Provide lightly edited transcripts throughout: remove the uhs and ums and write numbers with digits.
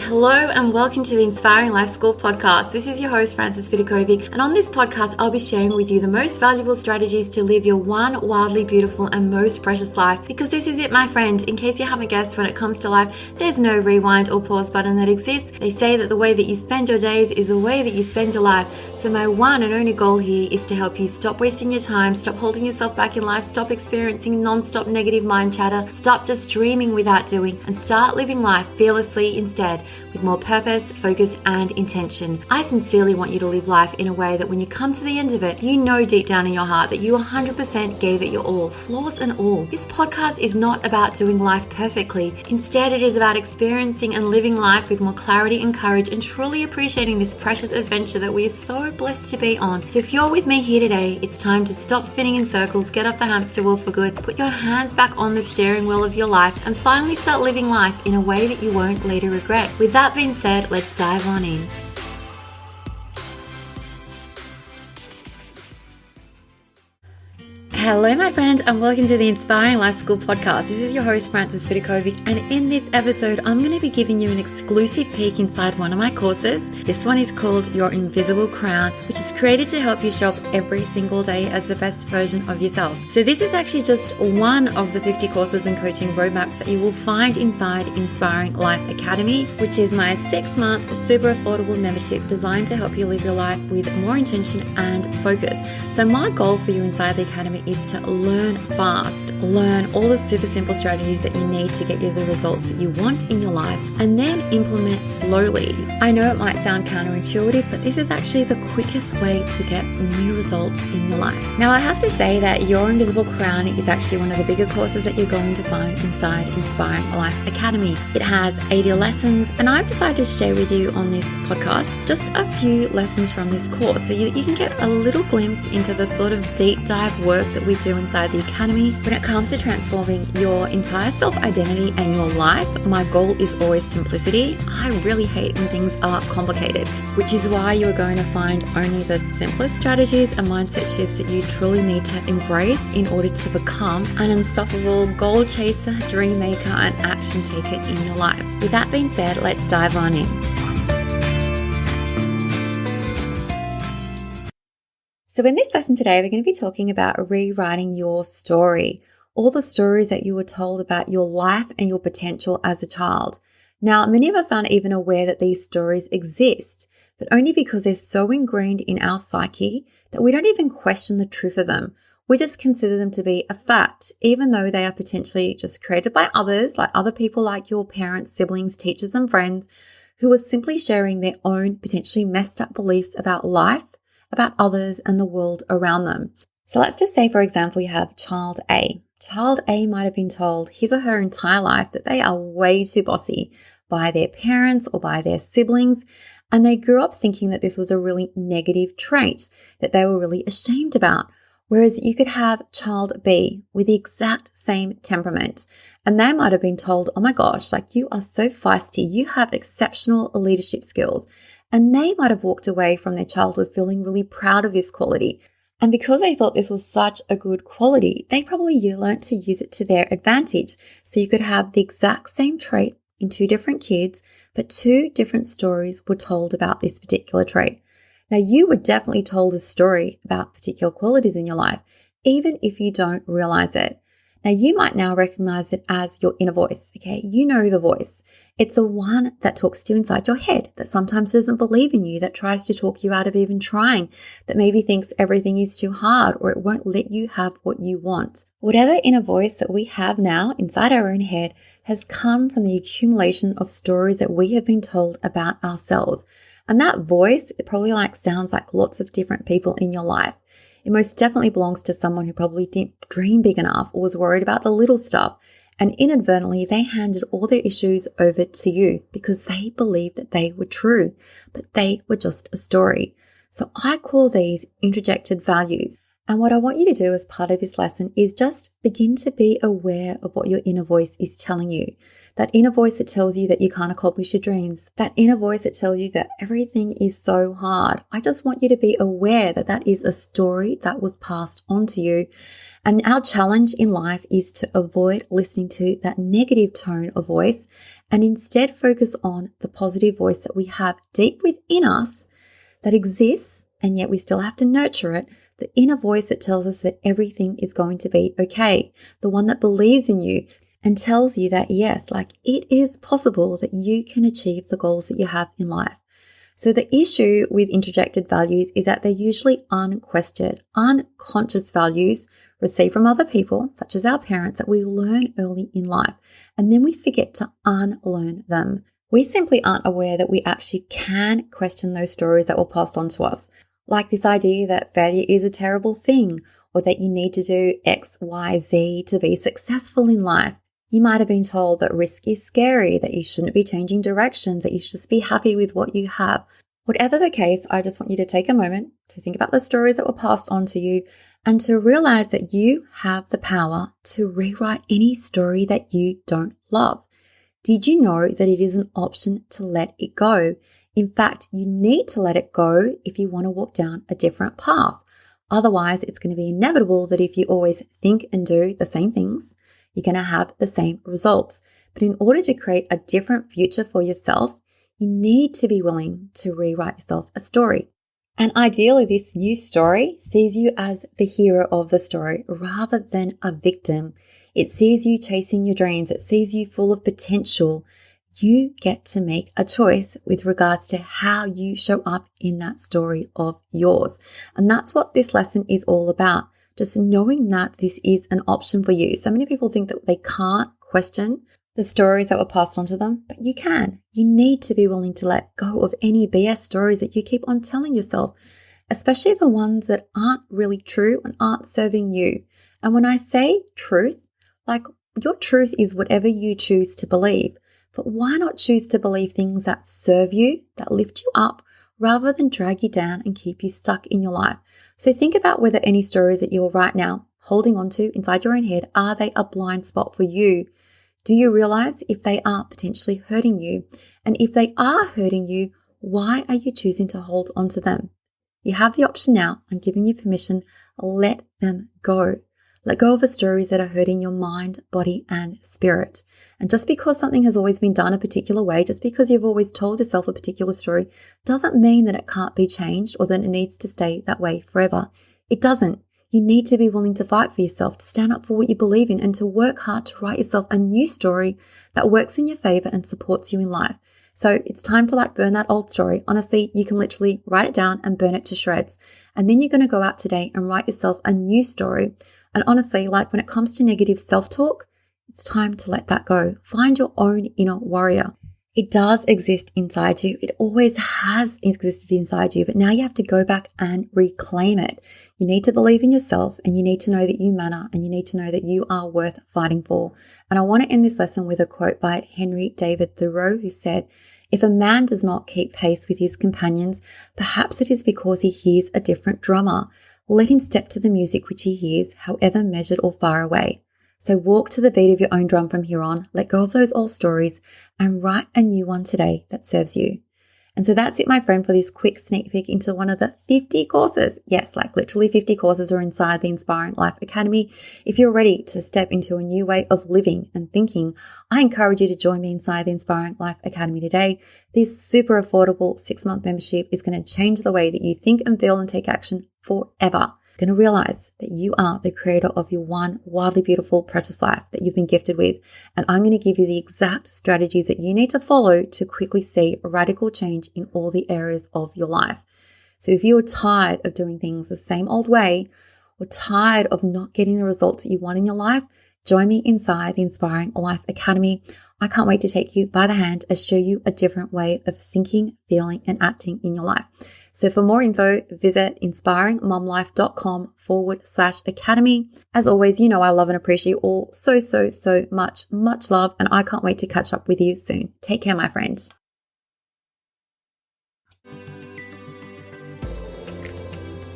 Hello and welcome to the Inspiring Life School podcast. This is your host, Frances Vidakovic, and on this podcast, I'll be sharing with you the most valuable strategies to live your one wildly beautiful and most precious life. Because this is it, my friend. In case you haven't guessed, when it comes to life, there's no rewind or pause button that exists. They say that the way that you spend your days is the way that you spend your life. So my one and only goal here is to help you stop wasting your time, stop holding yourself back in life, stop experiencing non-stop negative mind chatter, stop just dreaming without doing, and start living life fearlessly instead, with more purpose, focus, and intention. I sincerely want you to live life in a way that when you come to the end of it, you know deep down in your heart that you 100% gave it your all, flaws and all. This podcast is not about doing life perfectly. Instead, it is about experiencing and living life with more clarity and courage and truly appreciating this precious adventure that we are so blessed to be on. So if you're with me here today, it's time to stop spinning in circles, get off the hamster wheel for good, put your hands back on the steering wheel of your life, and finally start living life in a way that you won't later regret. With that being said, let's dive on in. Hello, my friend, and welcome to the Inspiring Life School podcast. This is your host, Frances Vidakovic, and in this episode, I'm going to be giving you an exclusive peek inside one of my courses. This one is called Your Invisible Crown, which is created to help you show up every single day as the best version of yourself. So this is actually just one of the 50 courses and coaching roadmaps that you will find inside Inspiring Life Academy, which is my 6-month super affordable membership designed to help you live your life with more intention and focus. So my goal for you inside the Academy is to learn fast, learn all the super simple strategies that you need to get you the results that you want in your life, and then implement slowly. I know it might sound counterintuitive, but this is actually the quickest way to get new results in your life. Now, I have to say that Your Invisible Crown is actually one of the bigger courses that you're going to find inside Inspiring Life Academy. It has 80 lessons, and I've decided to share with you on this podcast just a few lessons from this course so you can get a little glimpse into the sort of deep dive work that we do inside the Academy. When it comes to transforming your entire self-identity and your life, my goal is always simplicity. I really hate when things are complicated, which is why you're going to find only the simplest strategies and mindset shifts that you truly need to embrace in order to become an unstoppable goal chaser, dream maker, and action taker in your life. With that being said, let's dive on in. So in this lesson today, we're going to be talking about rewriting your story, all the stories that you were told about your life and your potential as a child. Now, many of us aren't even aware that these stories exist, but only because they're so ingrained in our psyche that we don't even question the truth of them. We just consider them to be a fact, even though they are potentially just created by others, like other people like your parents, siblings, teachers, and friends, who are simply sharing their own potentially messed up beliefs about life, about others, and the world around them. So let's just say, for example, you have child A. Child A might have been told his or her entire life that they are way too bossy by their parents or by their siblings, and they grew up thinking that this was a really negative trait that they were really ashamed about. Whereas you could have child B with the exact same temperament, and they might have been told, oh my gosh, like you are so feisty, you have exceptional leadership skills. And they might have walked away from their childhood feeling really proud of this quality. And because they thought this was such a good quality, they probably learned to use it to their advantage. So you could have the exact same trait in two different kids, but two different stories were told about this particular trait. Now, you were definitely told a story about particular qualities in your life, even if you don't realize it. Now, you might now recognize it as your inner voice, okay? You know the voice. It's the one that talks to you inside your head, that sometimes doesn't believe in you, that tries to talk you out of even trying, that maybe thinks everything is too hard or it won't let you have what you want. Whatever inner voice that we have now inside our own head has come from the accumulation of stories that we have been told about ourselves. And that voice, it probably sounds like lots of different people in your life. It most definitely belongs to someone who probably didn't dream big enough or was worried about the little stuff. And inadvertently, they handed all their issues over to you because they believed that they were true, but they were just a story. So I call these interjected values. And what I want you to do as part of this lesson is just begin to be aware of what your inner voice is telling you. That inner voice that tells you that you can't accomplish your dreams. That inner voice that tells you that everything is so hard. I just want you to be aware that that is a story that was passed on to you. And our challenge in life is to avoid listening to that negative tone of voice and instead focus on the positive voice that we have deep within us that exists, and yet we still have to nurture it. The inner voice that tells us that everything is going to be okay. The one that believes in you and tells you that yes, like it is possible that you can achieve the goals that you have in life. So the issue with introjected values is that they're usually unquestioned, unconscious values received from other people, such as our parents, that we learn early in life, and then we forget to unlearn them. We simply aren't aware that we actually can question those stories that were passed on to us, like this idea that failure is a terrible thing, or that you need to do X, Y, Z to be successful in life. You might have been told that risk is scary, that you shouldn't be changing directions, that you should just be happy with what you have. Whatever the case, I just want you to take a moment to think about the stories that were passed on to you and to realize that you have the power to rewrite any story that you don't love. Did you know that it is an option to let it go? In fact, you need to let it go if you want to walk down a different path. Otherwise, it's going to be inevitable that if you always think and do the same things, you're going to have the same results. But in order to create a different future for yourself, you need to be willing to rewrite yourself a story. And ideally, this new story sees you as the hero of the story rather than a victim. It sees you chasing your dreams. It sees you full of potential. You get to make a choice with regards to how you show up in that story of yours. And that's what this lesson is all about. Just knowing that this is an option for you. So many people think that they can't question the stories that were passed on to them, but you can. You need to be willing to let go of any BS stories that you keep on telling yourself, especially the ones that aren't really true and aren't serving you. And when I say truth, like your truth is whatever you choose to believe, but why not choose to believe things that serve you, that lift you up, rather than drag you down and keep you stuck in your life? So think about whether any stories that you're right now holding on to inside your own head, are they a blind spot for you? Do you realize if they are potentially hurting you? And if they are hurting you, why are you choosing to hold on to them? You have the option now. I'm giving you permission. Let them go. Let go of the stories that are hurting your mind, body, and spirit. And just because something has always been done a particular way, just because you've always told yourself a particular story, doesn't mean that it can't be changed or that it needs to stay that way forever. It doesn't. You need to be willing to fight for yourself, to stand up for what you believe in, and to work hard to write yourself a new story that works in your favor and supports you in life. So it's time to burn that old story. Honestly, you can literally write it down and burn it to shreds. And then you're going to go out today and write yourself a new story. And honestly, when it comes to negative self-talk, it's time to let that go. Find your own inner warrior. It does exist inside you. It always has existed inside you, but now you have to go back and reclaim it. You need to believe in yourself, and you need to know that you matter, and you need to know that you are worth fighting for. And I want to end this lesson with a quote by Henry David Thoreau, who said, "If a man does not keep pace with his companions, perhaps it is because he hears a different drummer. Let him step to the music which he hears, however measured or far away." So walk to the beat of your own drum from here on, let go of those old stories, and write a new one today that serves you. And so that's it, my friend, for this quick sneak peek into one of the 50 courses. Yes, literally 50 courses are inside the Inspiring Life Academy. If you're ready to step into a new way of living and thinking, I encourage you to join me inside the Inspiring Life Academy today. This super affordable 6-month membership is going to change the way that you think and feel and take action forever. Going to realize that you are the creator of your one wildly beautiful, precious life that you've been gifted with. And I'm going to give you the exact strategies that you need to follow to quickly see radical change in all the areas of your life. So if you're tired of doing things the same old way, or tired of not getting the results that you want in your life, join me inside the Inspiring Life Academy. I can't wait to take you by the hand and show you a different way of thinking, feeling, and acting in your life. So for more info, visit inspiringmomlife.com/academy. As always, you know I love and appreciate you all so much. Much love, and I can't wait to catch up with you soon. Take care, my friend.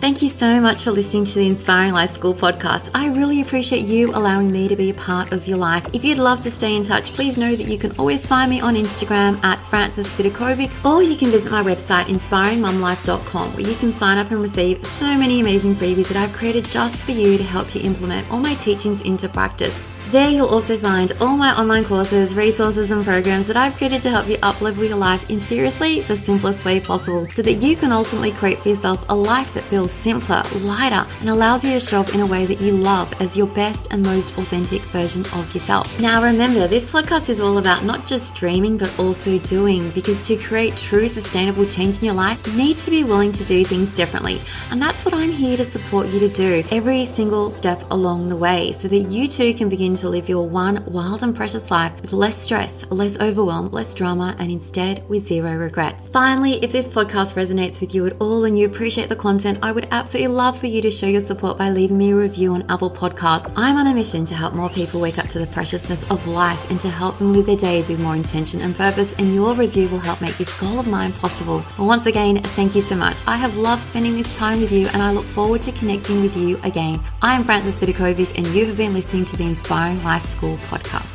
Thank you so much for listening to the Inspiring Life School podcast. I really appreciate you allowing me to be a part of your life. If you'd love to stay in touch, please know that you can always find me on Instagram at Vidakovic, or you can visit my website, inspiringmomlife.com, where you can sign up and receive so many amazing freebies that I've created just for you to help you implement all my teachings into practice. There you'll also find all my online courses, resources and programs that I've created to help you up-level your life in seriously the simplest way possible so that you can ultimately create for yourself a life that feels simpler, lighter, and allows you to show up in a way that you love as your best and most authentic version of yourself. Now remember, this podcast is all about not just dreaming but also doing, because to create true sustainable change in your life, you need to be willing to do things differently. And that's what I'm here to support you to do every single step along the way so that you too can begin to live your one wild and precious life with less stress, less overwhelm, less drama, and instead with zero regrets. Finally, if this podcast resonates with you at all and you appreciate the content, I would absolutely love for you to show your support by leaving me a review on Apple Podcasts. I'm on a mission to help more people wake up to the preciousness of life and to help them live their days with more intention and purpose, and your review will help make this goal of mine possible. Well, once again, thank you so much. I have loved spending this time with you and I look forward to connecting with you again. I am Frances Vidakovic and you have been listening to the Inspiring Life School podcast.